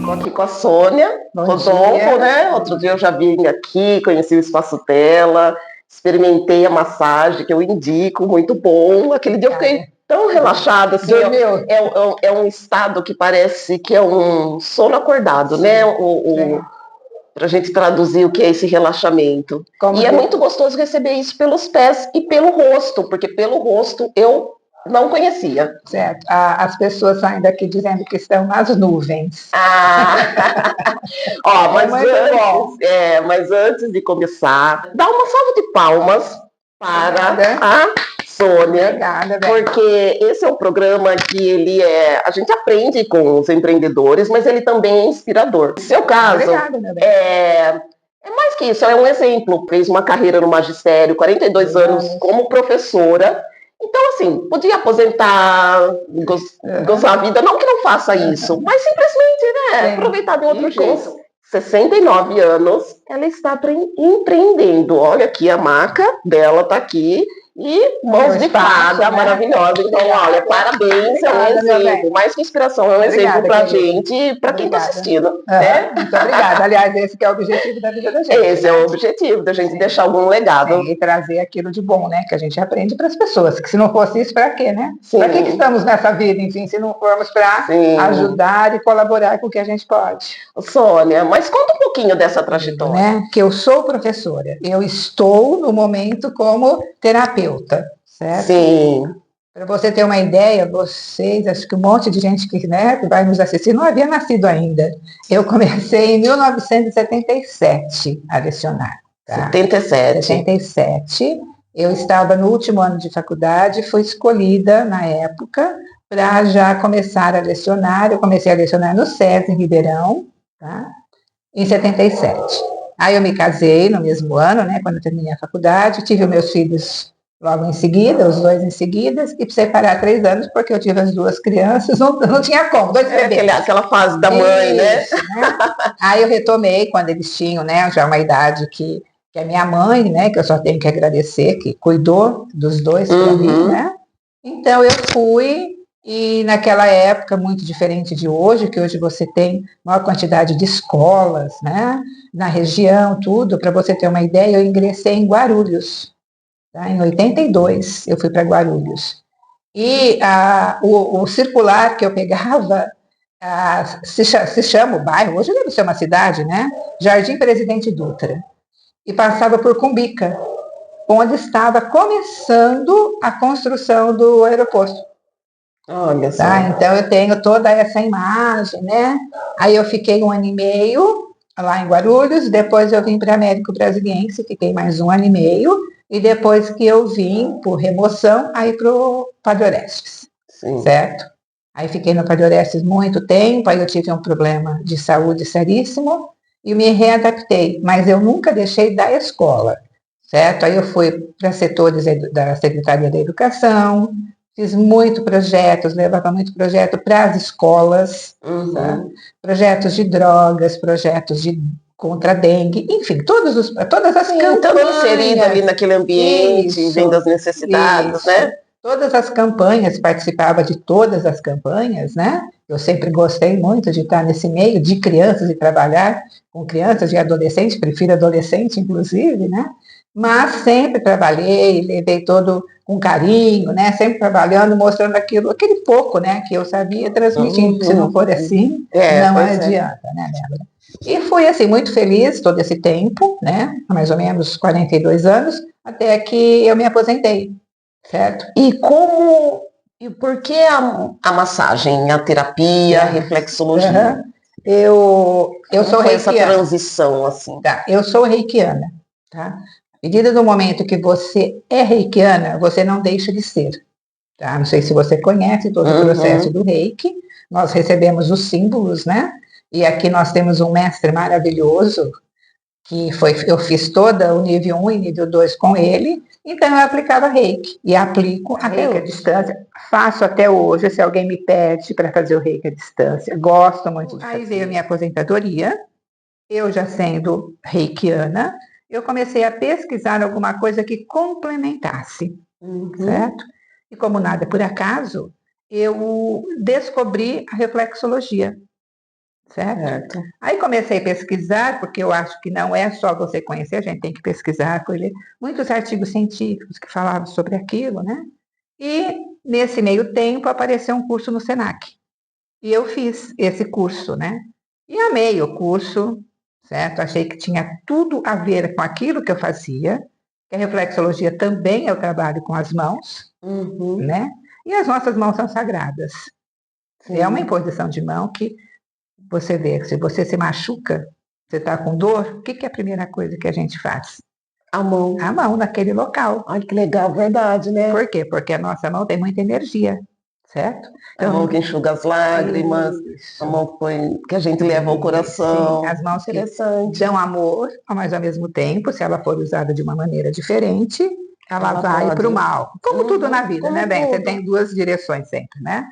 Estou aqui com a Sônia Rodolfo, né? Outro dia eu já vim aqui, conheci o espaço dela, experimentei a massagem, que eu indico, muito bom. Aquele dia eu fiquei tão relaxada, assim, é um estado que parece que é um sono acordado, né? Pra gente traduzir o que é esse relaxamento. É muito gostoso receber isso pelos pés e pelo rosto, porque pelo rosto eu não conhecia. Certo. As pessoas saem daqui dizendo que estão nas nuvens. Mas antes de começar, dá uma salva de palmas para a Sônia. Obrigada, porque esse é um programa que a gente aprende com os empreendedores, mas ele também é inspirador. No seu caso, é mais que isso, é um exemplo. Fez uma carreira no magistério, 42 anos como professora. Então, assim, podia aposentar, gozar a vida, não que não faça isso, mas simplesmente, né, aproveitar de outro jeito. 69 anos, ela está empreendendo. Olha aqui, a marca dela está aqui. E mãos de fada, maravilhosa. Então, olha, parabéns, é um exemplo. Mais que inspiração, é um exemplo pra gente, pra quem tá assistindo. Né? Muito obrigada. Aliás, esse que é o objetivo da vida da gente. Esse é o objetivo, da gente deixar algum legado. E trazer aquilo de bom, né? Que a gente aprende para as pessoas. Que se não fosse isso, para quê, né? Para que estamos nessa vida, enfim, se não formos para ajudar e colaborar com o que a gente pode. Sônia, mas conta um pouquinho dessa trajetória. Né? Que eu sou professora. Eu estou, no momento, como terapeuta. Certo? Sim. Para você ter uma ideia, vocês, acho que um monte de gente que vai nos assistir não havia nascido ainda. Eu comecei em 1977 a lecionar. Tá? 77. Eu estava no último ano de faculdade, fui escolhida na época para já começar a lecionar. Eu comecei a lecionar no SESI, em Ribeirão, tá? Em 77. Aí eu me casei no mesmo ano, né, quando eu terminei a faculdade, tive os meus filhos logo em seguida, os dois em seguida, e precisei parar 3 anos, porque eu tive as 2 crianças, não tinha como, 2 bebês. Aquela fase da mãe, né? Aí eu retomei, quando eles tinham, né, já uma idade que a minha mãe, né, que eu só tenho que agradecer, que cuidou dos 2 para mim, né? Então eu fui, e naquela época, muito diferente de hoje, que hoje você tem maior quantidade de escolas, né, na região, tudo, para você ter uma ideia, eu ingressei em Guarulhos. Em 82, eu fui para Guarulhos. E o circular que eu pegava se chama o bairro, hoje deve ser uma cidade, né? Jardim Presidente Dutra. E passava por Cumbica, onde estava começando a construção do aeroporto. Olha só. Tá? Então eu tenho toda essa imagem, né? Aí eu fiquei 1 ano e meio lá em Guarulhos, depois eu vim para Américo Brasiliense, fiquei mais 1 ano e meio, e depois que eu vim, por remoção, aí para o Padre Orestes, certo? Aí fiquei no Padre Orestes muito tempo, aí eu tive um problema de saúde seríssimo, e me readaptei, mas eu nunca deixei da escola, certo? Aí eu fui para setores da Secretaria da Educação, fiz muito projetos, levava muito projeto para as escolas, projetos de drogas, projetos contra a dengue, enfim, todas as campanhas. Todo inserido ali naquele ambiente, vendo as necessidades, né? Todas as campanhas, participava de todas as campanhas, né? Eu sempre gostei muito de estar nesse meio de crianças e trabalhar com crianças e adolescentes, prefiro adolescente, inclusive, né? Mas sempre trabalhei, levei todo com carinho, né? Sempre trabalhando, mostrando aquele pouco, né? Que eu sabia, transmitindo. Se não for assim, não adianta, né, Débora? E fui, assim, muito feliz todo esse tempo, né? Mais ou menos 42 anos, até que eu me aposentei, certo? E por que a massagem, a terapia, a reflexologia? Eu sou reikiana. Essa transição, assim. Tá, eu sou reikiana, tá? À medida do momento que você é reikiana, você não deixa de ser. Tá? Não sei se você conhece todo o processo do reiki. Nós recebemos os símbolos, né? E aqui nós temos um mestre maravilhoso, que eu fiz toda o nível 1 e nível 2 com ele, então eu aplicava reiki, e aplico a reiki à distância, faço até hoje, se alguém me pede para fazer o reiki à distância, gosto muito disso. Aí veio a minha aposentadoria, eu já sendo reikiana, eu comecei a pesquisar alguma coisa que complementasse, certo? E como nada por acaso, eu descobri a reflexologia. certo? Aí comecei a pesquisar, porque eu acho que não é só você conhecer, a gente tem que pesquisar, colher muitos artigos científicos que falavam sobre aquilo, né? E nesse meio tempo apareceu um curso no Senac. E eu fiz esse curso, né? E amei o curso, certo? Achei que tinha tudo a ver com aquilo que eu fazia, que a reflexologia também eu trabalho com as mãos, né? E as nossas mãos são sagradas. Sim. É uma imposição de mão que você vê, se você se machuca, você está com dor, o que é a primeira coisa que a gente faz? A mão. A mão naquele local. Olha que legal, verdade, né? Por quê? Porque a nossa mão tem muita energia, certo? Então, a mão que enxuga as lágrimas, isso. a mão que a gente leva ao coração. Sim, as mãos que dão amor, mas ao mesmo tempo, se ela for usada de uma maneira diferente, ela vai para o mal. Como tudo na vida, né, bem? Você tem duas direções sempre, né?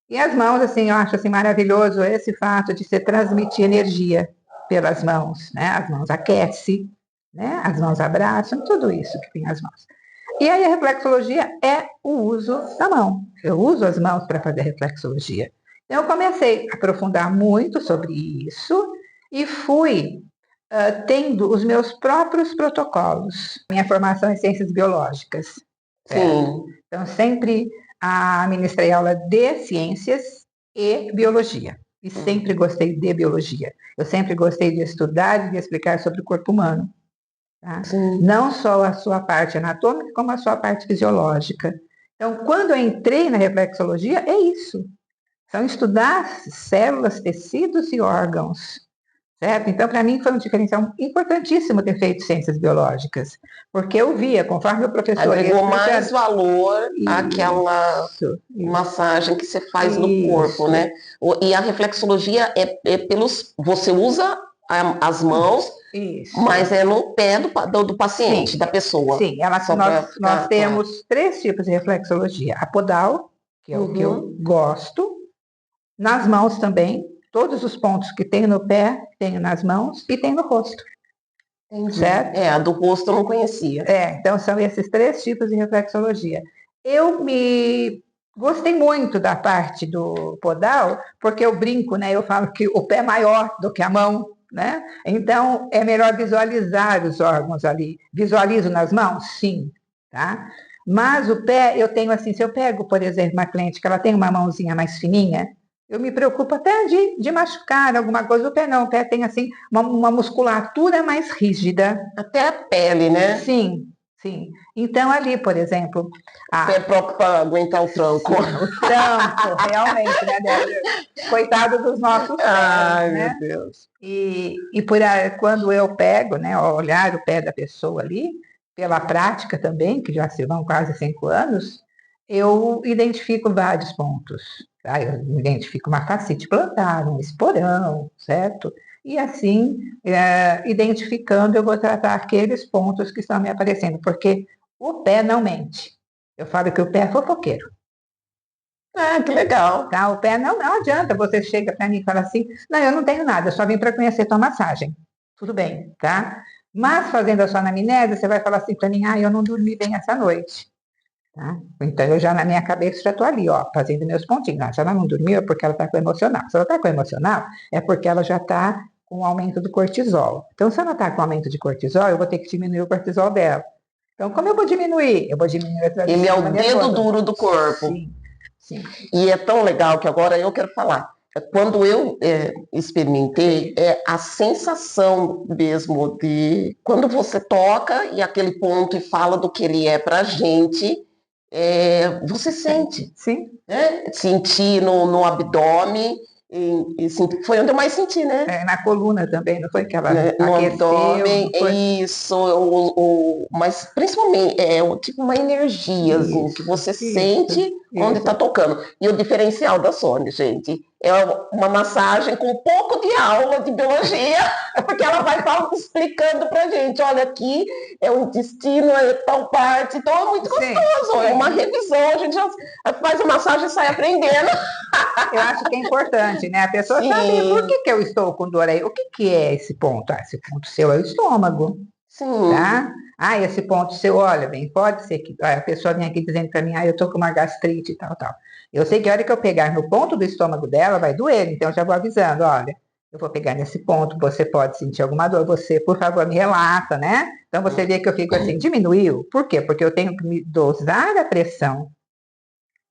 E as mãos, assim, eu acho assim maravilhoso esse fato de você transmitir energia pelas mãos, né? As mãos aquecem, né? As mãos abraçam, tudo isso que tem as mãos. E aí a reflexologia é o uso da mão. Eu uso as mãos para fazer reflexologia. Então eu comecei a aprofundar muito sobre isso e fui tendo os meus próprios protocolos. Minha formação em ciências biológicas. Sim. Então sempre ministrei aula de ciências e biologia. E sempre gostei de biologia. Eu sempre gostei de estudar e de explicar sobre o corpo humano. Tá? Não só a sua parte anatômica, como a sua parte fisiológica. Então, quando eu entrei na reflexologia, é isso. São estudar células, tecidos e órgãos. Certo? Então, para mim, foi um diferencial importantíssimo ter feito ciências biológicas, porque eu via, conforme o professor... Agregou mais valor àquela massagem que você faz no corpo, né? E a reflexologia você usa as mãos, mas é no pé do paciente, da pessoa. Sim, nós temos 3 tipos de reflexologia. A podal, que é o que eu gosto, nas mãos também, todos os pontos que tem no pé, tenho nas mãos e tem no rosto. Certo? A do rosto eu não conhecia. Então são esses 3 tipos de reflexologia. Eu gostei muito da parte do podal, porque eu brinco, né? Eu falo que o pé é maior do que a mão, né? Então é melhor visualizar os órgãos ali. Visualizo nas mãos? Sim, tá? Mas o pé, eu tenho assim, se eu pego, por exemplo, uma cliente que ela tem uma mãozinha mais fininha, eu me preocupo até de machucar alguma coisa. O pé não, o pé tem assim uma musculatura mais rígida. Até a pele, né? Sim, sim. Então ali, por exemplo... O pé próprio para aguentar o tranco. Sim, o tranco, realmente, né? Coitado dos nossos pés, ai, né? Meu Deus. E quando eu pego, né, olhar o pé da pessoa ali, pela prática também, que já se vão quase 5 anos, eu identifico vários pontos. Tá? Eu identifico uma fascite plantar, um esporão, certo? E assim, identificando, eu vou tratar aqueles pontos que estão me aparecendo, porque o pé não mente. Eu falo que o pé é fofoqueiro. Que legal. Tá? O pé não adianta, você chega para mim e fala assim, não, eu não tenho nada, eu só vim para conhecer tua massagem. Tudo bem, tá? Mas fazendo a sua anamnese, você vai falar assim para mim, eu não dormi bem essa noite. Tá? Então, eu já na minha cabeça já estou ali, fazendo meus pontinhos. Se ela não dormiu, é porque ela está com emocional. Se ela está com emocional, é porque ela já está com aumento do cortisol. Então, se ela está com aumento de cortisol, eu vou ter que diminuir o cortisol dela. Então, como eu vou diminuir? Eu vou diminuir a Ele é o dedo duro do corpo. Sim, sim. E é tão legal que agora eu quero falar. Quando eu experimentei, a sensação mesmo de quando você toca e aquele ponto e fala do que ele é pra gente, você sente. Sim. Né? Sentir no abdômen, foi onde eu mais senti, né? Na coluna também, não foi que ela no abdômen, isso, mas principalmente tipo uma energia assim, que você sente onde está tocando. E o diferencial da Sônia, gente, é uma massagem com um pouco de aula de biologia, porque ela vai explicando pra gente, olha, aqui é o intestino, é tal parte, então é muito gostoso, é uma revisão, a gente já faz a massagem e sai aprendendo. Eu acho que é importante, né? A pessoa sabe por que eu estou com dor aí. O que é esse ponto? Esse ponto seu é o estômago. Sim. Tá? Esse ponto seu, olha bem, pode ser que a pessoa venha aqui dizendo para mim, eu estou com uma gastrite e tal, tal. Eu sei que a hora que eu pegar no ponto do estômago dela, vai doer, então eu já vou avisando, olha, eu vou pegar nesse ponto, você pode sentir alguma dor, você, por favor, me relata, né? Então você vê que eu fico assim, diminuiu. Por quê? Porque eu tenho que me dosar a pressão,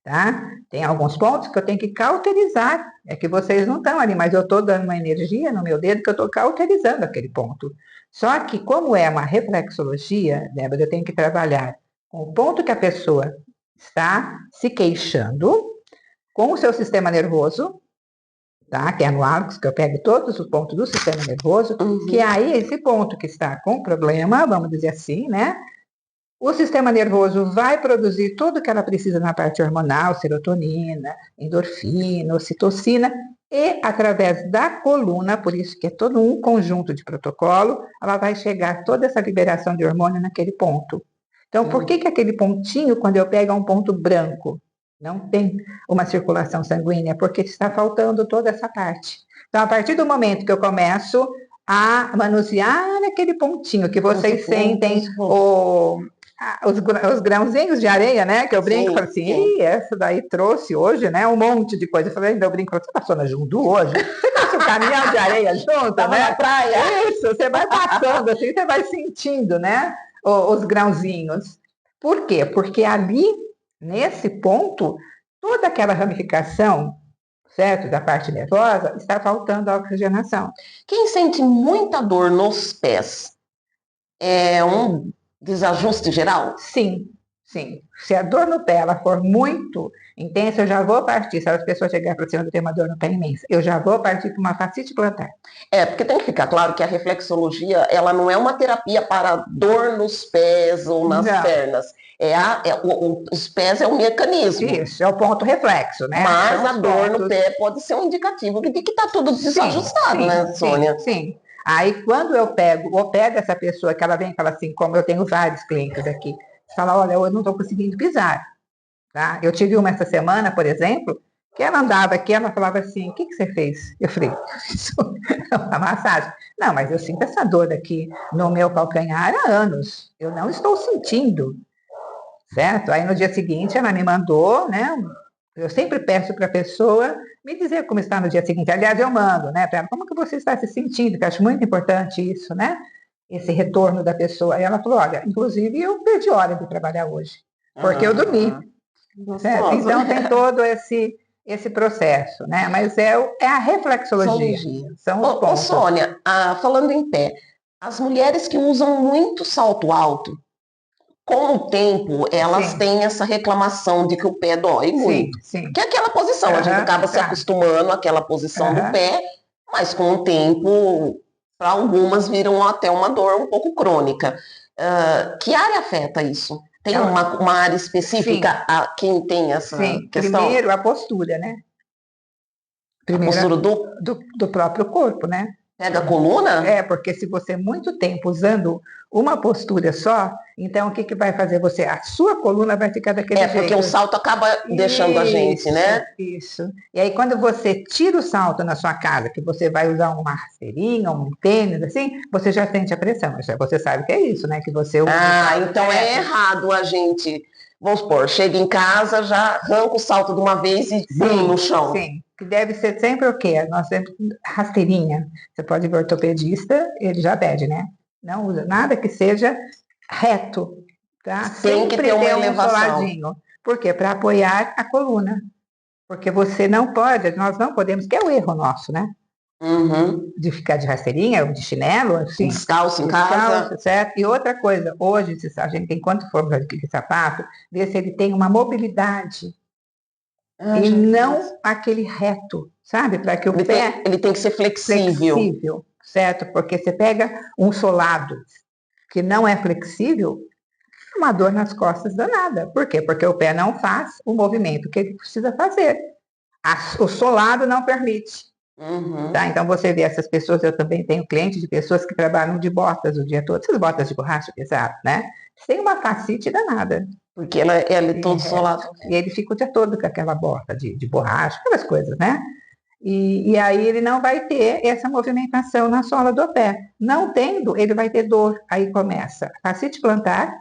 tá? Tem alguns pontos que eu tenho que cauterizar. É que vocês não estão ali, mas eu estou dando uma energia no meu dedo que eu estou cauterizando aquele ponto. Só que, como é uma reflexologia, Débora, eu tenho que trabalhar com o ponto que a pessoa está se queixando, com o seu sistema nervoso, tá? Que é no árgus, que eu pego todos os pontos do sistema nervoso, que aí esse ponto que está com problema, vamos dizer assim, né? O sistema nervoso vai produzir tudo que ela precisa na parte hormonal, serotonina, endorfina, ocitocina, e através da coluna, por isso que é todo um conjunto de protocolo, ela vai chegar toda essa liberação de hormônio naquele ponto. Então, por que aquele pontinho, quando eu pego um ponto branco, não tem uma circulação sanguínea? Porque está faltando toda essa parte. Então, a partir do momento que eu começo a manusear aquele pontinho que vocês sentem os grãozinhos de areia, né? Que eu brinco e falo assim, essa daí trouxe hoje, né? Um monte de coisa. Eu falei, ainda eu brinco, você passou na Jundu hoje? Você trouxe um caminhão de areia junto, né? Na praia. Isso, você vai passando assim, você vai sentindo, né? Os grãozinhos. Por quê? Porque ali, nesse ponto, toda aquela ramificação, certo? Da parte nervosa, está faltando a oxigenação. Quem sente muita dor nos pés, é um desajuste geral? Sim, sim. Se a dor no pé ela for muito intensa, eu já vou partir. Se as pessoas chegarem para cima, eu tenho uma dor no pé imensa, eu já vou partir para uma fascite plantar. Porque tem que ficar claro que a reflexologia, ela não é uma terapia para dor nos pés ou nas pernas. Os pés é um mecanismo. Isso, é o ponto reflexo, né? Mas a dor no pé pode ser um indicativo de que está tudo desajustado, né, Sônia? Sim. Aí, quando eu pego essa pessoa que ela vem e fala assim, como eu tenho vários clientes aqui, fala, olha, eu não estou conseguindo pisar. Tá? Eu tive uma essa semana, por exemplo, que ela andava aqui, ela falava assim, o que você fez? Eu falei, isso é uma massagem. Não, mas eu sinto essa dor aqui no meu calcanhar há anos. Eu não estou sentindo. Certo? Aí no dia seguinte ela me mandou, né? Eu sempre peço para a pessoa me dizer como está no dia seguinte. Aliás, eu mando, né? Para ela, como que você está se sentindo? Que eu acho muito importante isso, né? Esse retorno da pessoa. Aí ela falou, olha, inclusive eu perdi hora de trabalhar hoje, porque eu dormi. Certo? Então tem todo esse processo, né? Mas é a reflexologia. São os pontos. Sônia, falando em pé, as mulheres que usam muito salto alto, com o tempo, elas têm essa reclamação de que o pé dói muito. Que é aquela posição, a gente acaba se acostumando àquela posição do pé, mas com o tempo, para algumas, viram até uma dor um pouco crônica. Que área afeta isso? Tem uma área específica a quem tem essa questão? Primeiro, a postura, né? Primeiro, a postura do próprio corpo, né? Pega a coluna? Porque se você muito tempo usando uma postura só, então o que vai fazer você? A sua coluna vai ficar daquele jeito. Porque o salto acaba deixando a gente, né? Isso. E aí quando você tira o salto na sua casa, que você vai usar uma rasteirinha, um tênis, assim, você já sente a pressão. Você sabe que é isso, né? Que você usa então é errado a gente, vamos supor, chega em casa, já arranca o salto de uma vez e no chão. Sim. Que deve ser sempre o quê? Nós temos rasteirinha. Você pode ver o ortopedista, ele já pede, né? Não usa nada que seja reto, tá? Tem que ter uma elevação. Soladinho. Por quê? Para apoiar a coluna. Porque você não pode, nós não podemos, que é o erro nosso, né? De ficar de rasteirinha, ou de chinelo, assim. Descalço em casa. Certo? E outra coisa, hoje, a gente tem, quando for de sapato, ver se ele tem uma mobilidade. E não aquele reto, sabe? Para que o pé... Ele tem que ser flexível. Certo? Porque você pega um solado que não é flexível, uma dor nas costas danada. Por quê? Porque o pé não faz o movimento que ele precisa fazer. O solado não permite. Tá? Então você vê essas pessoas, eu também tenho clientes de pessoas que trabalham de botas o dia todo, essas botas de borracha pesada, né? Tem uma fascite danada. Porque ela é todo solado. E ele fica o dia todo com aquela bota de borracha, aquelas coisas, né? E aí ele não vai ter essa movimentação na sola do pé. Não tendo, ele vai ter dor. Aí começa a fascite plantar,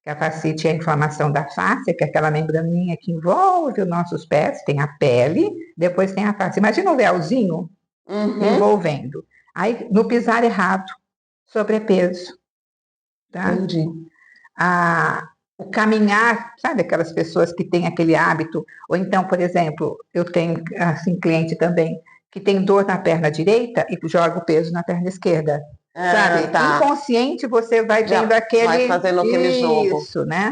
que a fascite é a inflamação da fáscia, que é aquela membraninha que envolve os nossos pés, tem a pele, depois tem a face. Imagina um véuzinho envolvendo. Aí, no pisar errado, sobrepeso. Tá? Entendi. O caminhar, sabe, aquelas pessoas que têm aquele hábito, ou então, por exemplo, eu tenho assim cliente também que tem dor na perna direita e joga o peso na perna esquerda. Sabe? Tá. Inconsciente você vai Já tendo aquele. vai fazendo aquele jogo. Isso, né?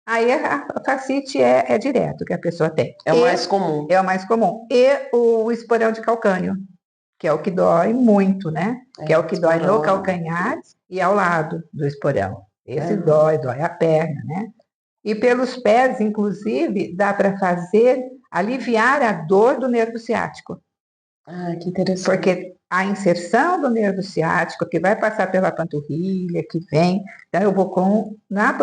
Aí a fascite é direto que a pessoa tem. É o mais comum. É o mais comum. E o esporão de calcânio, que é o que dói muito, né? Que é o que dói no calcanhar e ao lado do esporão. Esse dói a perna, né? E pelos pés, inclusive, dá para aliviar a dor do nervo ciático. Ah, que interessante. Porque a inserção do nervo ciático, que vai passar pela panturrilha, que vem, então eu vou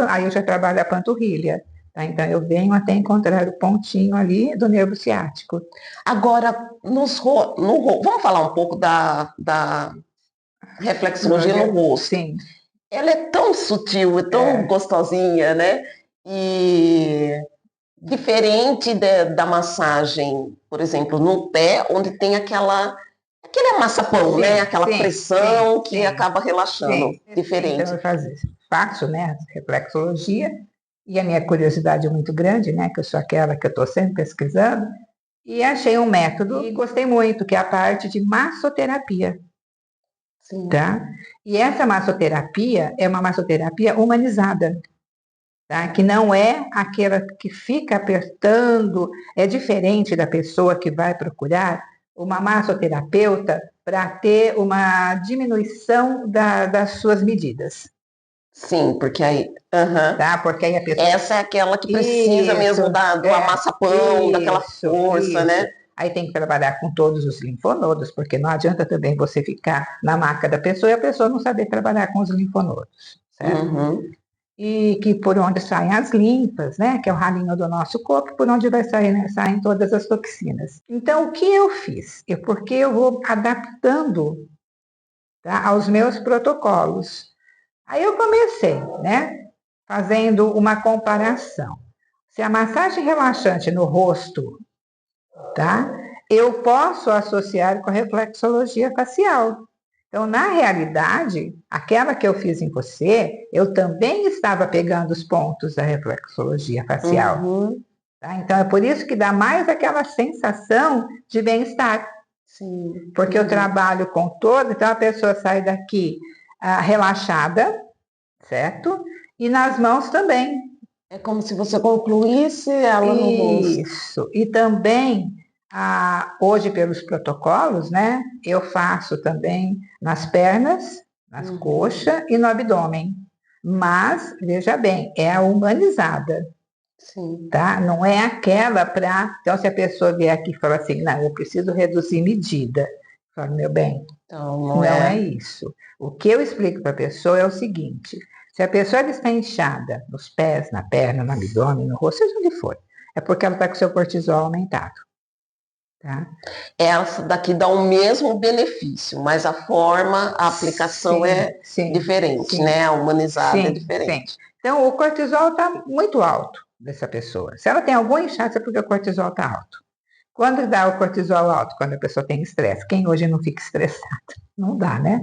aí eu já trabalho a panturrilha, tá? Então eu venho até encontrar o pontinho ali do nervo ciático. Agora, vamos falar um pouco da reflexologia no rosto. Sim. Ela é tão sutil, é tão gostosinha, né? E diferente da massagem, por exemplo, no pé, onde tem aquele amassapão, né? Aquela pressão que acaba relaxando. Diferente. Então eu faço, né, reflexologia, e a minha curiosidade é muito grande, né? Que eu sou aquela que eu estou sempre pesquisando, e achei um método e gostei muito, que é a parte de massoterapia. Sim. Tá? E essa massoterapia é uma massoterapia humanizada, tá? Que não é aquela que fica apertando, é diferente da pessoa que vai procurar uma massoterapeuta para ter uma diminuição das suas medidas. Sim, porque aí... Tá? Porque aí a pessoa... Essa é aquela que precisa mesmo do amassapão, daquela força, né? Aí tem que trabalhar com todos os linfonodos, porque não adianta também você ficar na maca da pessoa e a pessoa não saber trabalhar com os linfonodos, certo? E que por onde saem as linfas, né? Que é o ralinho do nosso corpo, por onde saem todas as toxinas. Então, o que eu fiz? Porque eu vou adaptando, tá, aos meus protocolos. Aí eu comecei, né? Fazendo uma comparação. Se a massagem relaxante no rosto, tá? Eu posso associar com a reflexologia facial. Então, na realidade, aquela que eu fiz em você, eu também estava pegando os pontos da reflexologia facial. Tá? Então, é por isso que dá mais aquela sensação de bem-estar. Sim. Porque eu trabalho com todo, então a pessoa sai daqui relaxada, certo? E nas mãos também. É como se você concluísse ela no rosto. Isso. E também, hoje pelos protocolos, né? Eu faço também nas pernas, nas coxas e no abdômen. Mas, veja bem, é a humanizada. Sim. Tá? Não é aquela para... Então, se a pessoa vier aqui e falar assim, não, eu preciso reduzir medida. Eu falo, meu bem, então, não é isso. O que eu explico para a pessoa é o seguinte: se a pessoa está inchada nos pés, na perna, no abdômen, no rosto, seja onde for, é porque ela está com o seu cortisol aumentado. Tá? Essa daqui dá o mesmo benefício, mas a forma, a aplicação é diferente, né? A humanizada é diferente. Então, o cortisol está muito alto dessa pessoa. Se ela tem algum inchaço, é porque o cortisol está alto. Quando dá o cortisol alto? Quando a pessoa tem estresse. Quem hoje não fica estressado? Não dá, né?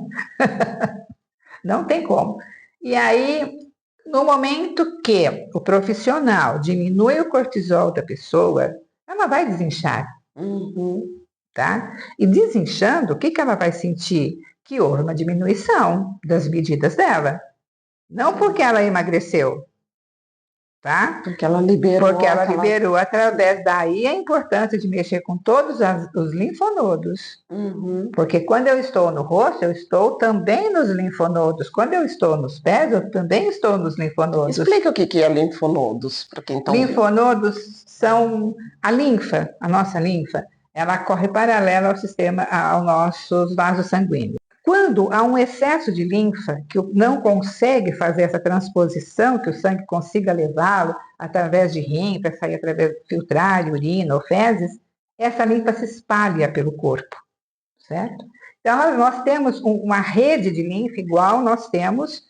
Não tem como. E aí, no momento que o profissional diminui o cortisol da pessoa, ela vai desinchar. Tá? E desinchando, o que ela vai sentir? Que houve uma diminuição das medidas dela. Não porque ela emagreceu, tá? Porque ela liberou. Porque ela liberou através daí a importância de mexer com todos os linfonodos. Porque quando eu estou no rosto, eu estou também nos linfonodos. Quando eu estou nos pés, eu também estou nos linfonodos. Explica o que é linfonodos para quem está ouvindo. Linfonodos são a linfa, a nossa linfa. Ela corre paralela ao sistema, aos nossos vasos sanguíneos. Quando há um excesso de linfa, que não consegue fazer essa transposição, que o sangue consiga levá-lo através de rim, para sair através de filtrar, urina ou fezes, essa linfa se espalha pelo corpo, certo? Então, nós temos uma rede de linfa igual nós temos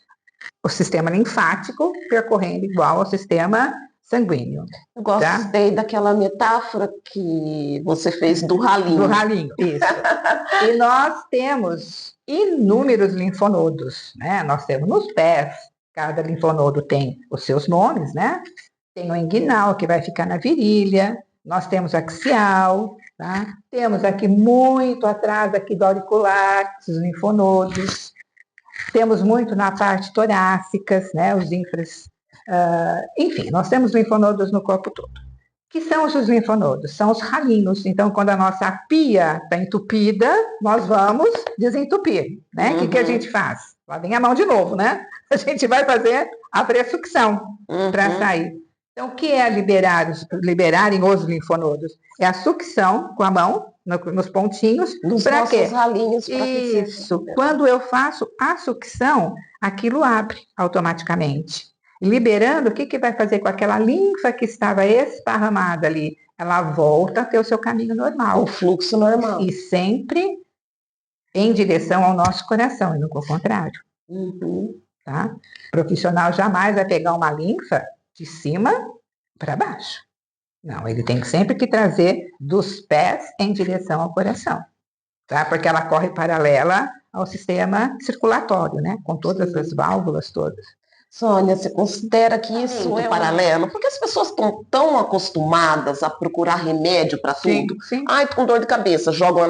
o sistema linfático percorrendo igual ao sistema sanguíneo. Eu gostei daquela metáfora que você fez do ralinho. Do ralinho, isso. E nós temos inúmeros linfonodos, né? Nós temos nos pés, cada linfonodo tem os seus nomes, né? Tem o inguinal, que vai ficar na virilha, nós temos axial, tá? Temos aqui muito atrás aqui do auricular, os linfonodos. Temos muito na parte torácica, né? Os ínfras. Enfim, nós temos linfonodos no corpo todo. Que são os linfonodos? São os ralinhos. Então, quando a nossa pia está entupida, nós vamos desentupir, né? O que a gente faz? Lá vem a mão de novo, né? A gente vai fazer a pré-sucção para sair. Então, o que é liberarem os linfonodos? É a sucção com a mão, nos pontinhos. Para quê? Ralinhos. Isso. Quando eu faço a sucção, aquilo abre automaticamente. Liberando, o que vai fazer com aquela linfa que estava esparramada ali? Ela volta a ter o seu caminho normal. O fluxo normal. E sempre em direção ao nosso coração, e não ao contrário. Tá? O profissional jamais vai pegar uma linfa de cima para baixo. Não, ele tem sempre que trazer dos pés em direção ao coração. Tá? Porque ela corre paralela ao sistema circulatório, né? Com todas as válvulas todas. Sônia, você considera que isso é paralelo? Porque as pessoas estão tão acostumadas a procurar remédio para tudo. Sim. Ai, tô com dor de cabeça, joga um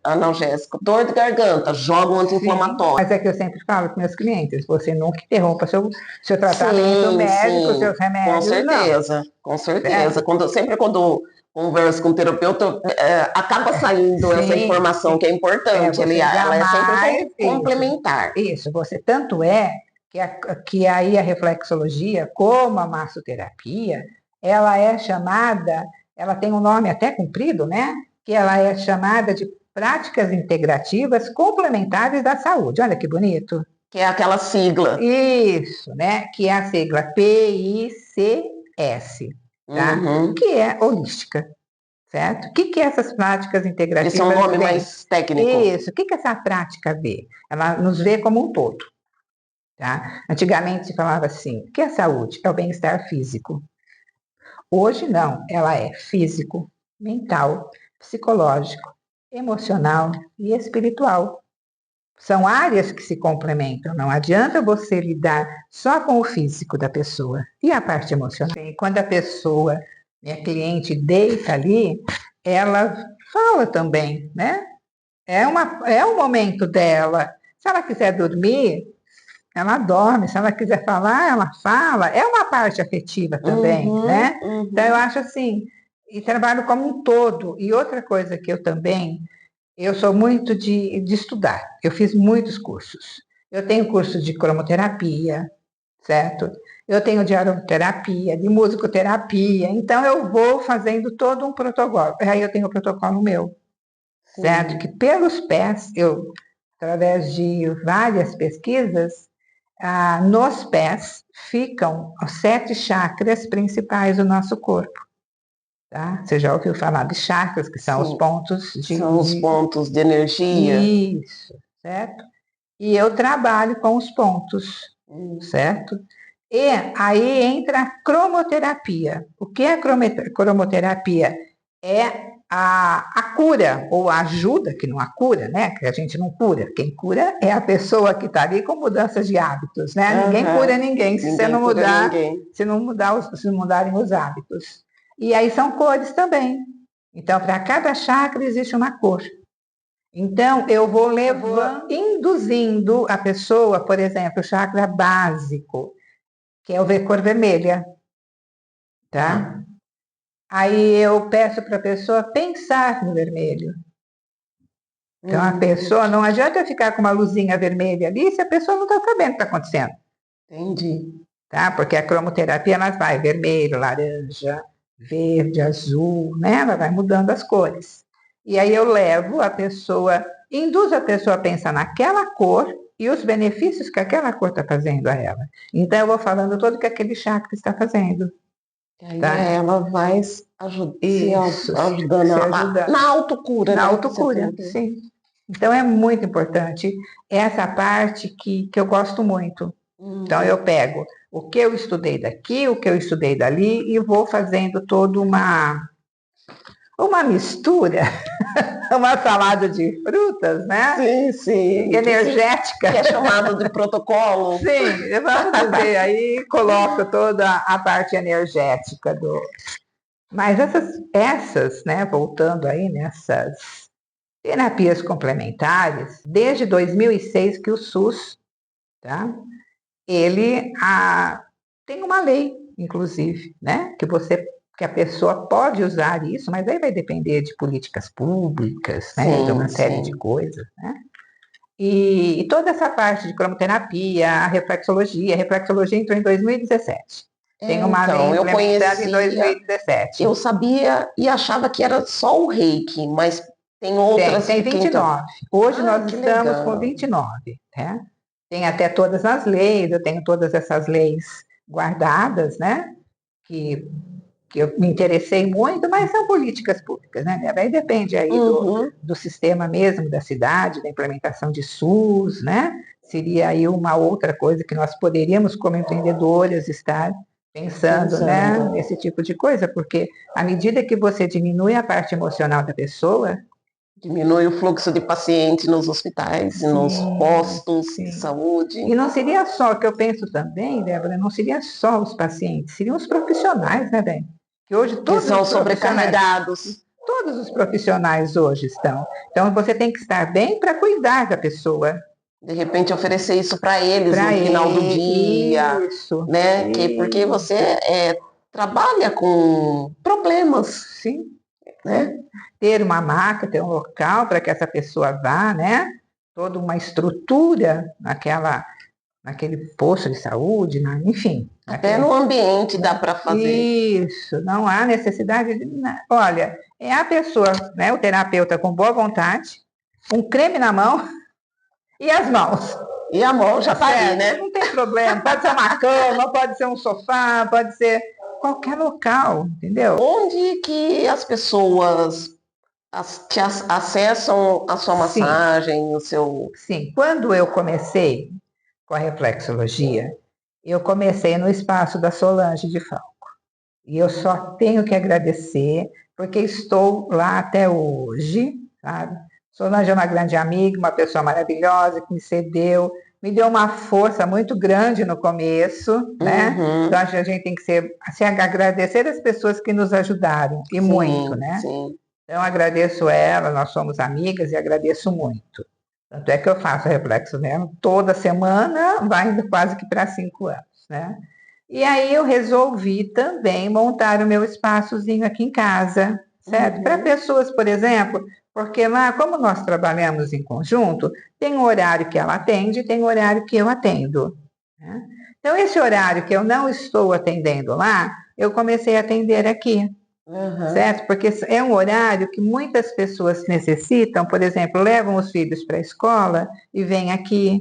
analgésico. Dor de garganta, joga um anti-inflamatório. Mas é que eu sempre falo com meus clientes, você nunca interrompa seu tratamento médico, seus remédios. Com certeza. Sempre quando converso com o terapeuta, acaba saindo essa informação que é importante. Ela é sempre complementar. Isso, você tanto é que aí a reflexologia, como a massoterapia, ela é chamada, ela tem um nome até comprido, né? Que ela é chamada de práticas integrativas complementares da saúde. Olha que bonito. Que é aquela sigla. Isso, né? Que é a sigla PICS, tá? Que é holística. Certo? O que é essas práticas integrativas? Esse é um nome mais técnico. Isso. O que essa prática vê? Ela nos vê como um todo. Tá? Antigamente se falava assim, o que é saúde? É o bem-estar físico. Hoje não, ela é físico, mental, psicológico, emocional e espiritual. São áreas que se complementam, não adianta você lidar só com o físico da pessoa. E a parte emocional? Quando a pessoa, minha cliente, deita ali, ela fala também, né? É um momento dela. Se ela quiser dormir, ela dorme, se ela quiser falar, ela fala. É uma parte afetiva também, né? Então, eu acho assim, e trabalho como um todo. E outra coisa que eu sou muito de estudar. Eu fiz muitos cursos. Eu tenho curso de cromoterapia, certo? Eu tenho de aromaterapia, de musicoterapia. Então, eu vou fazendo todo um protocolo. Aí eu tenho o protocolo meu, certo? Que pelos pés, através de várias pesquisas, nos pés ficam os 7 chakras principais do nosso corpo. Tá? Você já ouviu falar de chakras, que são os pontos os pontos de energia. Isso, certo? E eu trabalho com os pontos, certo? E aí entra a cromoterapia. O que é a cromoterapia? É a cura, ou a ajuda, que não há cura, né? Que a gente não cura. Quem cura é a pessoa que está ali com mudanças de hábitos, né? Ninguém cura ninguém se não mudarem os hábitos. E aí são cores também. Então, para cada chakra existe uma cor. Então, eu vou induzindo a pessoa, por exemplo, o chakra básico, que é o cor vermelha, tá? Aí eu peço para a pessoa pensar no vermelho. Então, a pessoa, não adianta eu ficar com uma luzinha vermelha ali se a pessoa não está sabendo o que está acontecendo. Entendi. Tá? Porque a cromoterapia, ela vai vermelho, laranja, verde, azul, né? Ela vai mudando as cores. E aí eu levo a pessoa, induzo a pessoa a pensar naquela cor e os benefícios que aquela cor está fazendo a ela. Então, eu vou falando todo o que aquele chakra está fazendo. Aí ela vai ajudando na autocura. Na autocura, sim. Então, é muito importante essa parte que eu gosto muito. Então, eu pego o que eu estudei daqui, o que eu estudei dali, e vou fazendo toda uma mistura, uma salada de frutas, né? Sim, sim. Energética. Que é chamado de protocolo. Sim, vamos dizer, aí coloco toda a parte energética do... Mas essas, né, voltando aí nessas terapias complementares, desde 2006 que o SUS, tá? Ele tem uma lei, inclusive, né, que a pessoa pode usar isso, mas aí vai depender de políticas públicas, né, de uma série de coisas, né? E toda essa parte de cromoterapia, a reflexologia entrou em 2017. Tem uma lei implementada em 2017. Eu sabia e achava que era só o reiki, mas tem outras... Tem 29. Hoje nós estamos legal. com 29, né? Tem até todas as leis, eu tenho todas essas leis guardadas, né? Que eu me interessei muito, mas são políticas públicas, né? Aí depende aí do sistema mesmo, da cidade, da implementação de SUS, né? Seria aí uma outra coisa que nós poderíamos, como empreendedoras, estar pensando, né? Nesse tipo de coisa, porque à medida que você diminui a parte emocional da pessoa, diminui o fluxo de pacientes nos hospitais, nos postos de saúde. E não seria só, que eu penso também, Débora, não seria só os pacientes, seriam os profissionais, né, bem? Que hoje todos que são sobrecarregados. Todos os profissionais hoje estão. Então você tem que estar bem para cuidar da pessoa. De repente oferecer isso para eles no final do dia. Isso. Né? Porque você trabalha com problemas. Sim. Né? Ter uma maca, ter um local para que essa pessoa vá, né? Toda uma estrutura naquele posto de saúde, enfim. Até no ambiente dá para fazer. Isso, não há necessidade de... Olha, é a pessoa, né, o terapeuta com boa vontade, um creme na mão e as mãos. E a mão já está ali, né? Não tem problema, pode ser uma cama, pode ser um sofá, pode ser qualquer local, entendeu? Onde que as pessoas acessam a sua massagem, o seu... Sim, quando eu comecei com a reflexologia, eu comecei no espaço da Solange de Falco. E eu só tenho que agradecer, porque estou lá até hoje, sabe? Solange é uma grande amiga, uma pessoa maravilhosa que me deu uma força muito grande no começo, né? Então a gente tem que agradecer as pessoas que nos ajudaram, e muito, né? Sim. Então agradeço ela, nós somos amigas e agradeço muito. Tanto é que eu faço reflexo nela toda semana, vai indo quase que para 5 anos, né? E aí eu resolvi também montar o meu espaçozinho aqui em casa, certo? Para pessoas, por exemplo, porque lá, como nós trabalhamos em conjunto, tem um horário que ela atende, tem um horário que eu atendo, né? Então, esse horário que eu não estou atendendo lá, eu comecei a atender aqui, certo? Porque é um horário que muitas pessoas necessitam, por exemplo, levam os filhos para a escola e vêm aqui,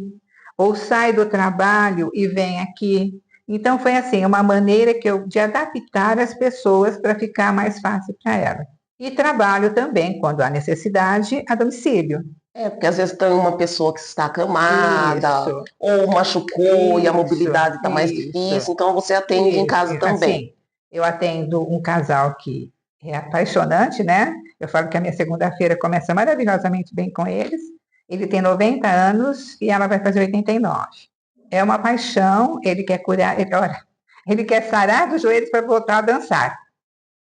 ou sai do trabalho e vêm aqui. Então, foi assim, uma maneira de adaptar as pessoas para ficar mais fácil para elas. E trabalho também, quando há necessidade, a domicílio. Porque às vezes tem uma pessoa que está acamada, ou machucou e a mobilidade está mais difícil, então você atende em casa também. Assim, eu atendo um casal que é apaixonante, né? Eu falo que a minha segunda-feira começa maravilhosamente bem com eles. Ele tem 90 anos e ela vai fazer 89. É uma paixão, ele quer curar, ele quer sarar dos joelhos para voltar a dançar.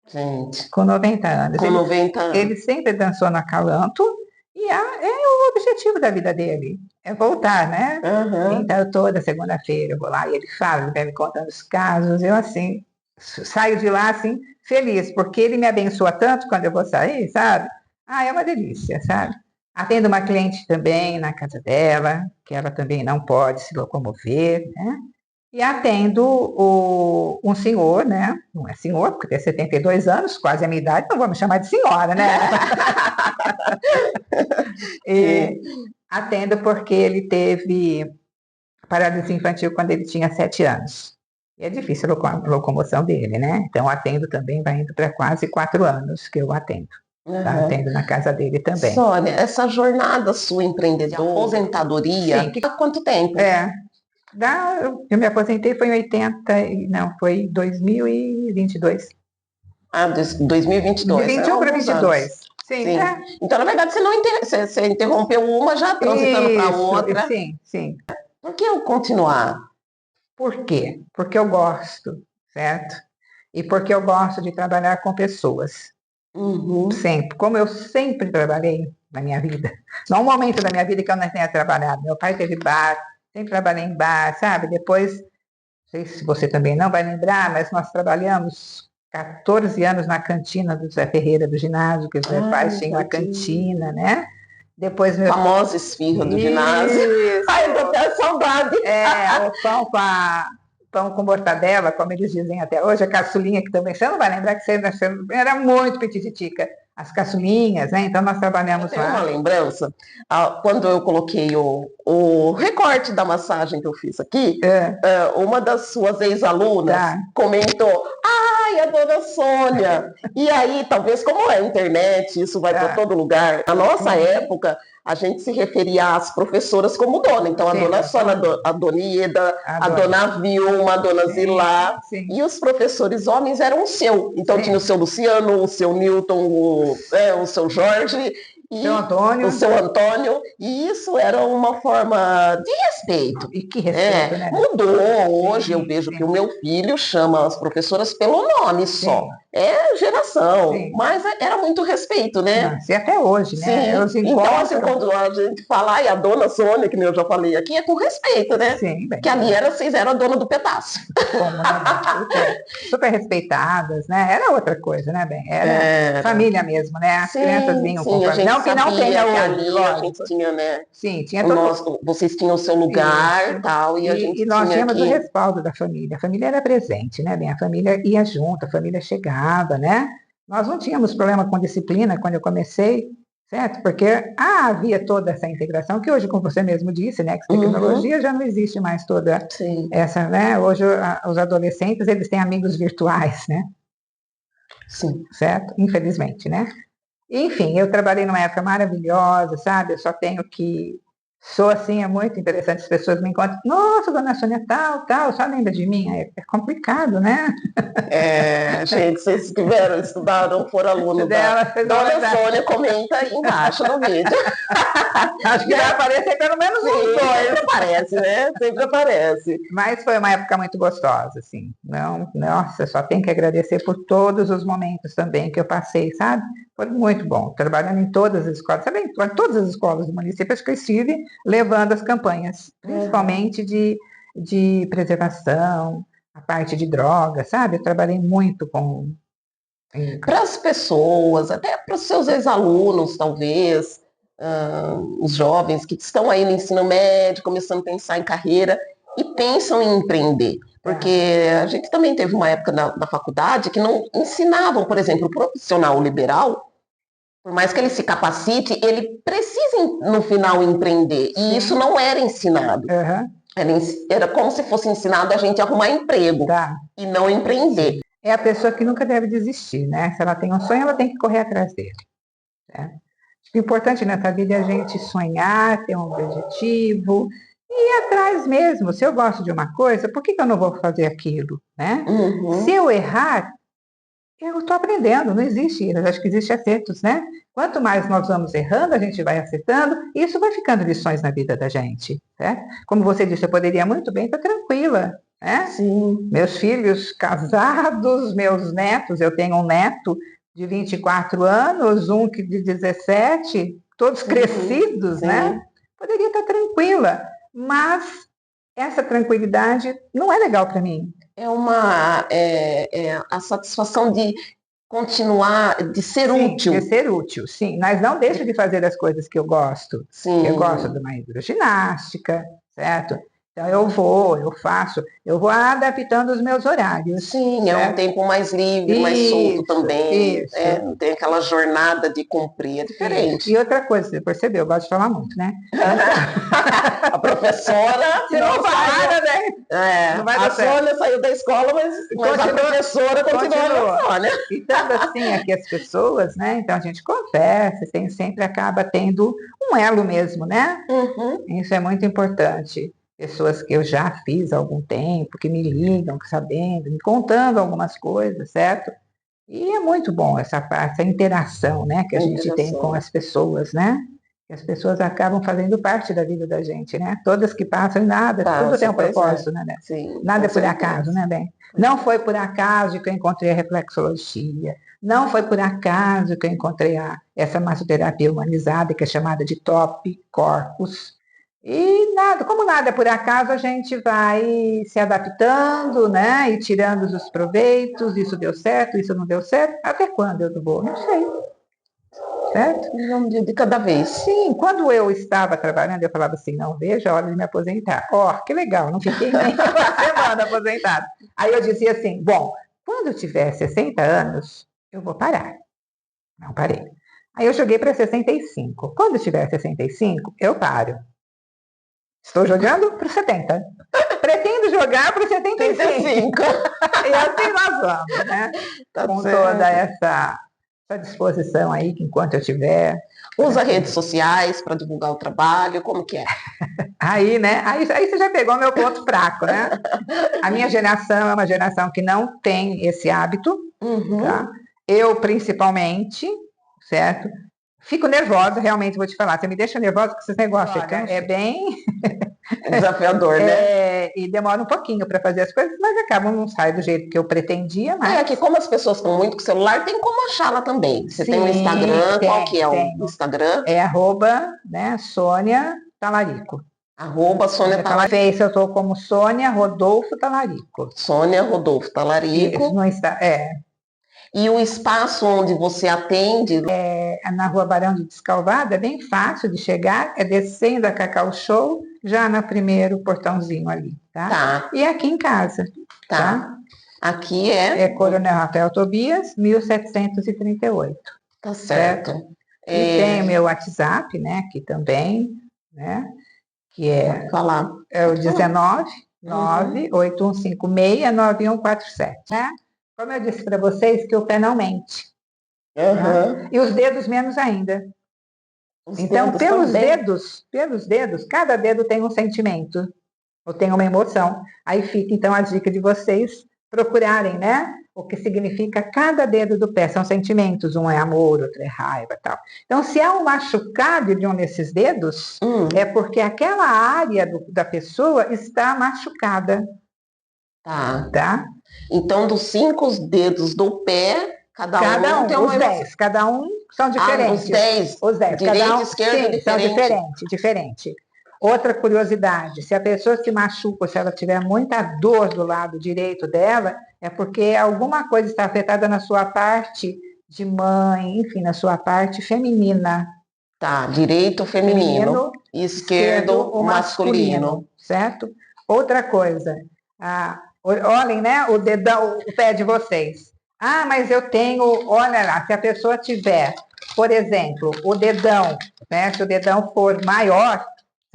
Gente. Com 90 anos. Com 90 anos. Ele sempre dançou no Acalanto e é o objetivo da vida dele, é voltar, né? Então, toda segunda-feira eu vou lá e ele fala, ele vai me contando os casos, eu assim, saio de lá assim, feliz, porque ele me abençoa tanto quando eu vou sair, sabe? É uma delícia, sabe? Atendo uma cliente também na casa dela, que ela também não pode se locomover, né? E atendo um senhor, né? Não é senhor, porque tem 72 anos, quase a minha idade, não vou me chamar de senhora, né? E atendo porque ele teve paralisia infantil quando ele tinha 7 anos. E é difícil a locomoção dele, né? Então, atendo também, vai indo para quase 4 anos que eu atendo. Atendo na casa dele também. Sônia, essa jornada sua empreendedora, aposentadoria, há quanto tempo? Eu me aposentei foi em 2022. 2022. De 21 para 22. Sim. Sim. Então, na verdade, você interrompeu uma já transitando para outra. Sim. Por que eu continuar? Por quê? Porque eu gosto, certo? E porque eu gosto de trabalhar com pessoas. Sempre. Como eu sempre trabalhei na minha vida. Não há um momento da minha vida que eu não tenha trabalhado. Meu pai teve bar, sempre trabalhei em bar, sabe? Depois, não sei se você também não vai lembrar, mas nós trabalhamos 14 anos na cantina do Zé Ferreira do ginásio, que os meus pais tinham a cantina, né? Depois famosa esfirra do ginásio. Ai, eu tô até saudade. O pão com mortadela, como eles dizem até hoje, a caçulinha, que também, você não vai lembrar que você era muito petititica, as caçulinhas, né? Então nós trabalhamos lá. Uma lembrança, quando eu coloquei o recorte da massagem que eu fiz aqui, uma das suas ex-alunas comentou: ai, a dona Sônia. E aí, talvez como é a internet, isso vai para todo lugar. Na nossa época, a gente se referia às professoras como dona. Então, a dona Sônia, a dona Ieda, a dona Vilma, a dona Zilá. E os professores homens eram o seu. Então, tinha o seu Luciano, o seu Newton, o seu Jorge, o seu Antônio, e isso era uma forma de respeito. E que respeito, né? Mudou. Hoje eu vejo que o meu filho chama as professoras pelo nome só. É geração, mas era muito respeito, né? E até hoje, né? Então, assim, quando a gente fala, ai, a dona Sônia, que eu já falei aqui, é com respeito, né? Sim, bem. Que ali vocês eram a dona do pedaço. Como, né? Super respeitadas, né? Era outra coisa, né, bem? Era família mesmo, né? As crianças vinham com família. Não que não tenha hoje, a gente tinha, né? Sim, tinha vocês tinham o seu lugar e tal, e a gente e nós tínhamos o respaldo da família. A família era presente, né, bem? A família ia junto, a família chegava, né? Nós não tínhamos problema com disciplina quando eu comecei, certo? Porque havia toda essa integração, que hoje, como você mesmo disse, né, que tecnologia já não existe mais toda essa, né? Hoje os adolescentes, eles têm amigos virtuais, né? Sim. Certo? Infelizmente, né? Enfim, eu trabalhei numa época maravilhosa, sabe? Eu só tenho que... Sou assim, é muito interessante, as pessoas me encontram, nossa, dona Sônia, tal, só lembra de mim? É complicado, né? Gente, vocês estudaram, foram aluno dela. Dona Sônia, comenta aí embaixo no vídeo. Acho que vai aparecer pelo menos um dois. Sempre aparece, né? Sempre aparece. Mas foi uma época muito gostosa, assim. Nossa, só tenho que agradecer por todos os momentos também que eu passei, sabe? Foi muito bom, trabalhando em todas as escolas, sabe? Em todas as escolas do município, acho que eu estive levando as campanhas, principalmente de preservação, a parte de drogas, sabe? Eu trabalhei muito com... Para as pessoas, até para os seus ex-alunos, talvez, os jovens que estão aí no ensino médio, começando a pensar em carreira e pensam em empreender. Porque a gente também teve uma época na faculdade que não ensinavam, por exemplo, o profissional liberal, por mais que ele se capacite, ele precisa, no final, empreender. E isso não era ensinado. Era como se fosse ensinado a gente arrumar emprego e não empreender. É a pessoa que nunca deve desistir, né? Se ela tem um sonho, ela tem que correr atrás dele. Né? O importante nessa vida é a gente sonhar, ter um objetivo... E ir atrás mesmo. Se eu gosto de uma coisa, por que eu não vou fazer aquilo? Né? Se eu errar, eu estou aprendendo, não existe. Eu acho que existe acertos, né? Quanto mais nós vamos errando, a gente vai acertando, e isso vai ficando lições na vida da gente. Né? Como você disse, eu poderia muito bem estar tranquila. Né? Sim. Meus filhos casados, meus netos, eu tenho um neto de 24 anos, um de 17, todos crescidos, né? Poderia estar tranquila. Mas essa tranquilidade não é legal para mim. É a satisfação de continuar, de ser útil. De ser útil, sim. Mas não deixo de fazer as coisas que eu gosto. Sim. Eu gosto de uma hidroginástica, certo? Então eu faço, eu vou adaptando os meus horários. Sim, certo? É um tempo mais livre, mais solto também. Isso. Não tem aquela jornada de cumprir, é diferente. Isso. E outra coisa, você percebeu, eu gosto de falar muito, né? A professora não para, né? Não vai a Sônia saiu da escola, mas a professora continua. Sônia. Então, assim, aqui as pessoas, né? Então a gente conversa, sempre acaba tendo um elo mesmo, né? Isso é muito importante. pessoas que eu já fiz há algum tempo, que me ligam, sabendo, me contando algumas coisas, certo? E é muito bom essa parte, essa interação, né, que a gente tem com as pessoas, né? Que as pessoas acabam fazendo parte da vida da gente, né? Todas que passam e nada, tudo tem um propósito, né, Bem? Sim, nada é por acaso, né, Bem? Não foi por acaso que eu encontrei a reflexologia, não foi por acaso que eu encontrei essa massoterapia humanizada, que é chamada de top corpus. E nada, como nada é por acaso, a gente vai se adaptando, né? E tirando os proveitos, isso deu certo, isso não deu certo. Até quando eu vou? Não sei. Certo? Um dia de cada vez. Sim, quando eu estava trabalhando, eu falava assim, não vejo a hora de me aposentar. Ó, que legal, não fiquei nem uma semana aposentada. Aí eu dizia assim, bom, quando eu tiver 60 anos, eu vou parar. Não parei. Aí eu joguei para 65. Quando eu tiver 65, eu paro. Estou jogando para 70. Pretendo jogar para 75. E assim nós vamos, né? Tá com certo. toda essa disposição aí, que enquanto eu tiver... Usa redes sociais para divulgar o trabalho, como que é? Aí, né? Aí você já pegou meu ponto fraco, né? A minha geração é uma geração que não tem esse hábito, tá? Eu, principalmente, certo? Fico nervosa, realmente, vou te falar. Você me deixa nervosa com esses negócios. Claro, é bem... desafiador, né? E demora um pouquinho para fazer as coisas, mas acabam não sai do jeito que eu pretendia. Mas... É que como as pessoas estão muito com o celular, tem como achá-la também. Você tem o Instagram, qual que é o Instagram? É né, Sônia Talarico. Sônia Talarico. Face eu estou como Sônia Rodolfo Talarico. Sônia Rodolfo Talarico. Isso, no E o espaço onde você atende? É na Rua Barão de Descalvado, é bem fácil de chegar, é descendo a Cacau Show, já no primeiro portãozinho ali, tá? E aqui em casa. Tá? Aqui é Coronel Rafael Tobias, 1738. Tá certo. E tem o meu WhatsApp, né, aqui também, né, que é o 19 981569147, né? Como eu disse para vocês, que o pé não mente. Tá? E os dedos menos ainda. Então, pelos dedos, cada dedo tem um sentimento, ou tem uma emoção. Aí fica, então, a dica de vocês procurarem, né? O que significa cada dedo do pé. São sentimentos, um é amor, outro é raiva e tal. Então, se há um machucado de um desses dedos, é porque aquela área da pessoa está machucada. Tá? Então, dos 5 dedos do pé, cada um tem os 10, cada um são diferentes. Os 10. Direita e esquerda, são diferente. Outra curiosidade, se a pessoa se machuca, se ela tiver muita dor do lado direito dela, é porque alguma coisa está afetada na sua parte de mãe, enfim, na sua parte feminina. Tá, direito o feminino, esquerdo o masculino. Certo? Outra coisa, olhem, né, o dedão, o pé de vocês. Mas eu tenho, olha lá, se a pessoa tiver, por exemplo, o dedão, né, se o dedão for maior,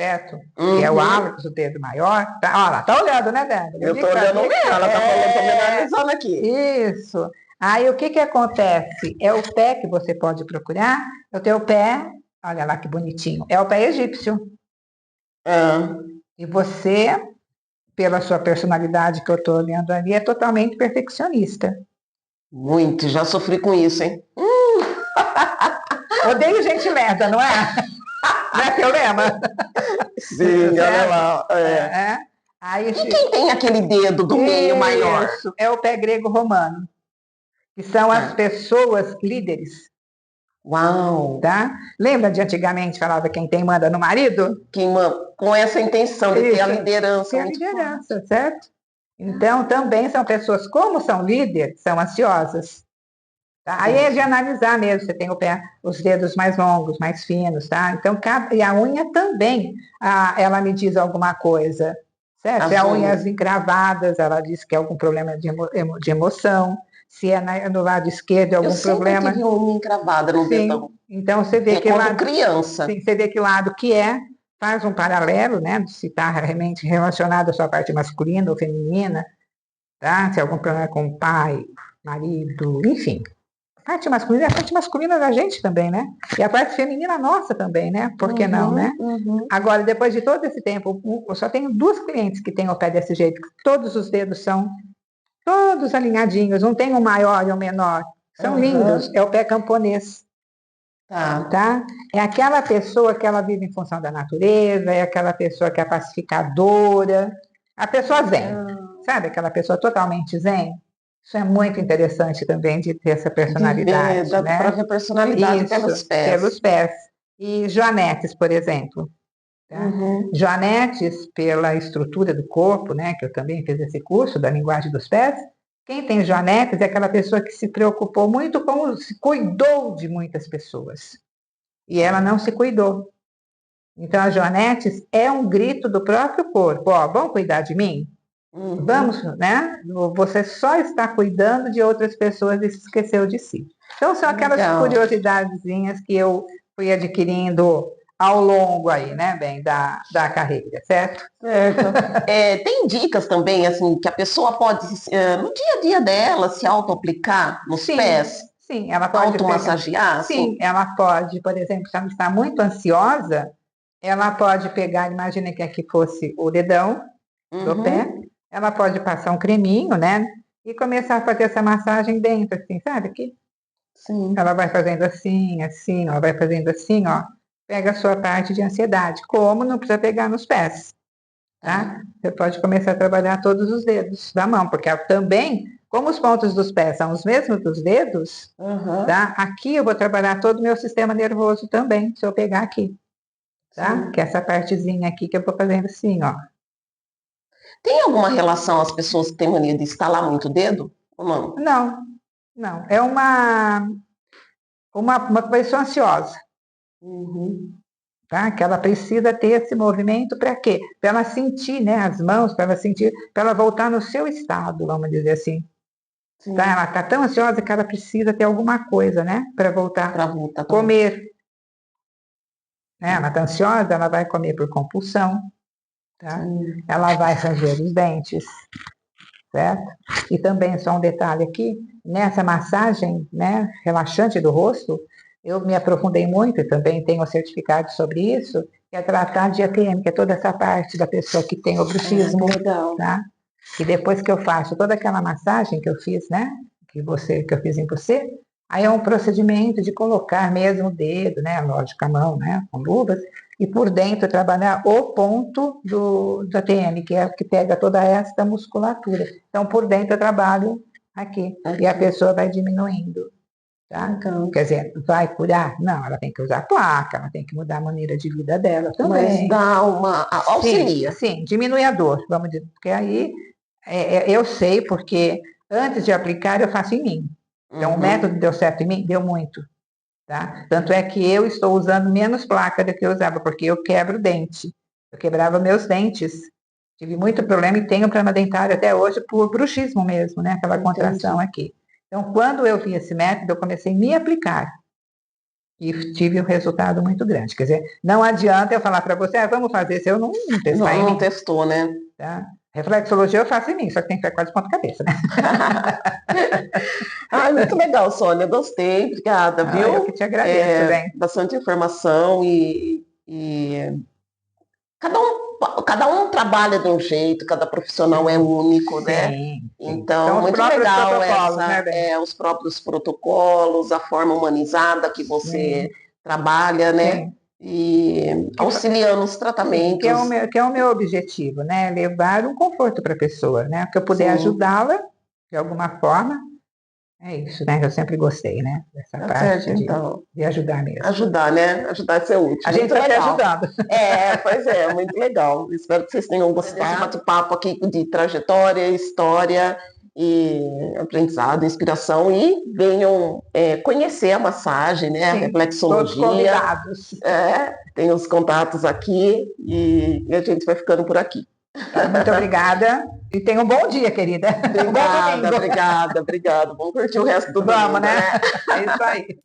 certo? Que é o ápice do dedo maior. Olha lá, tá olhando, né, Débora? Eu tô olhando mesmo, ela tá falando, tô me analisando aqui. Isso. Aí o que acontece? É o pé que você pode procurar, o teu pé, olha lá que bonitinho, é o pé egípcio. E você, pela sua personalidade que eu tô olhando ali, é totalmente perfeccionista. Muito, já sofri com isso, hein? Odeio gente merda, não é? Não é teu lema? Sim, olha lá. Aí, e quem tem aquele dedo do meio maior? Isso, é o pé grego-romano, que são as pessoas líderes. Uau! Tá? Lembra de antigamente falava quem tem manda no marido? Com essa intenção de ter a liderança. Ter a liderança, certo? Então, também são pessoas, como são líderes, são ansiosas. Tá? Aí é de analisar mesmo, você tem o pé, os dedos mais longos, mais finos, tá? Então, e a unha também, ela me diz alguma coisa, certo? Se a unhas encravadas, ela diz que é algum problema de emoção. Se é no lado esquerdo, algum problema. Eu sempre tive unha encravada no dedão. Então, você vê que lado... criança. Sim, você vê que lado que faz um paralelo, né? Se está realmente relacionado à sua parte masculina ou feminina, tá? Se é algum problema com o pai, marido, enfim. A parte masculina é a parte masculina da gente também, né? E a parte feminina nossa também, né? Por que não, né? Agora, depois de todo esse tempo, eu só tenho 2 clientes que têm o pé desse jeito. Todos os dedos são todos alinhadinhos. Não tem um maior e um menor. São lindos. É o pé camponês. Tá? É aquela pessoa que ela vive em função da natureza, é aquela pessoa que é pacificadora. A pessoa zen. Sabe? Aquela pessoa totalmente zen. Isso é muito interessante também de ter essa personalidade. Dá para ver a personalidade pelos pés. Pelos pés. E joanetes, por exemplo. Tá? Joanetes, pela estrutura do corpo, né, que eu também fiz esse curso da linguagem dos pés. Quem tem joanetes é aquela pessoa que se preocupou muito com, se cuidou de muitas pessoas. E ela não se cuidou. Então, a joanetes é um grito do próprio corpo. Ó, vão cuidar de mim? Vamos, né? Você só está cuidando de outras pessoas e se esqueceu de si. Então, são aquelas curiosidadezinhas que eu fui adquirindo ao longo aí, né, bem, da carreira, certo? Certo. Tem dicas também, assim, que a pessoa pode, no dia a dia dela, se auto-aplicar nos pés? Sim, ela pode auto-massagear? Sim, ela pode, por exemplo, se ela está muito ansiosa, ela pode pegar, imagina que aqui fosse o dedão do pé, ela pode passar um creminho, né? E começar a fazer essa massagem dentro, assim, sabe? Aqui. Sim. Ela vai fazendo assim, assim, ó, vai fazendo assim, ó. Pega a sua parte de ansiedade. Como não precisa pegar nos pés, tá? Você pode começar a trabalhar todos os dedos da mão, porque também, como os pontos dos pés são os mesmos dos dedos, tá? Aqui eu vou trabalhar todo o meu sistema nervoso também, se eu pegar aqui, tá? Sim. Que é essa partezinha aqui que eu vou fazendo assim, ó. Tem alguma relação as pessoas que têm mania de estalar muito o dedo? Ou não? Não. É uma pessoa ansiosa. Tá? Que ela precisa ter esse movimento para quê? Para ela sentir, né, as mãos, para ela sentir, para ela voltar no seu estado, vamos dizer assim. Tá? Ela está tão ansiosa que ela precisa ter alguma coisa, né, para voltar a comer. Né? Ela está ansiosa, ela vai comer por compulsão. Tá? Ela vai ranger os dentes, certo? E também, só um detalhe aqui, nessa massagem, né, relaxante do rosto, eu me aprofundei muito e também tenho certificado sobre isso, que é tratar de ATM, que é toda essa parte da pessoa que tem o bruxismo, tá? E depois que eu faço toda aquela massagem que eu fiz, né, que eu fiz em você, aí é um procedimento de colocar mesmo o dedo, né, lógico, a mão, né, com luvas, e por dentro trabalhar o ponto do ATM, que é o que pega toda esta musculatura. Então, por dentro eu trabalho aqui. E a pessoa vai diminuindo. Tá? Quer dizer, vai curar? Não, ela tem que usar placa, ela tem que mudar a maneira de vida dela também. Mas dá uma auxilia. Sim, diminui a dor, vamos dizer. Porque aí, eu sei, porque antes de aplicar eu faço em mim. Então, o método deu certo em mim? Deu muito. Tá? Tanto é que eu estou usando menos placa do que eu usava, porque eu quebro o dente. Eu quebrava meus dentes. Tive muito problema e tenho problema dentário até hoje por bruxismo mesmo, né? Aquela contração aqui. Então, quando eu vi esse método, eu comecei a me aplicar. E tive um resultado muito grande. Quer dizer, não adianta eu falar para você, vamos fazer se eu não testar em mim. Não testou, né? Tá? Reflexologia eu faço em mim, só que tem que ficar quase ponta cabeça, né? Ai, muito legal, Sônia, gostei, obrigada, viu? Eu que te agradeço, bem. Bastante informação e cada um trabalha de um jeito, cada profissional é único, né? Então, muito legal os próprios protocolos, a forma humanizada que você trabalha, né? E auxiliando os tratamentos. Que é o meu objetivo, né? Levar um conforto para a pessoa, né? Que eu puder ajudá-la de alguma forma. É isso, né? Eu sempre gostei, né? Dessa parte de ajudar mesmo. Ajudar, né? Ajudar a ser útil. A gente está te ajudando. Pois é, muito legal. Espero que vocês tenham gostado desse bate-papo aqui de trajetória, história e aprendizado, inspiração, e venham conhecer a massagem, né? A reflexologia. Todos convidados. Tem os contatos aqui e a gente vai ficando por aqui. Muito obrigada. E tenha um bom dia, querida. Obrigada. Vamos curtir o resto do domingo, né? É isso aí.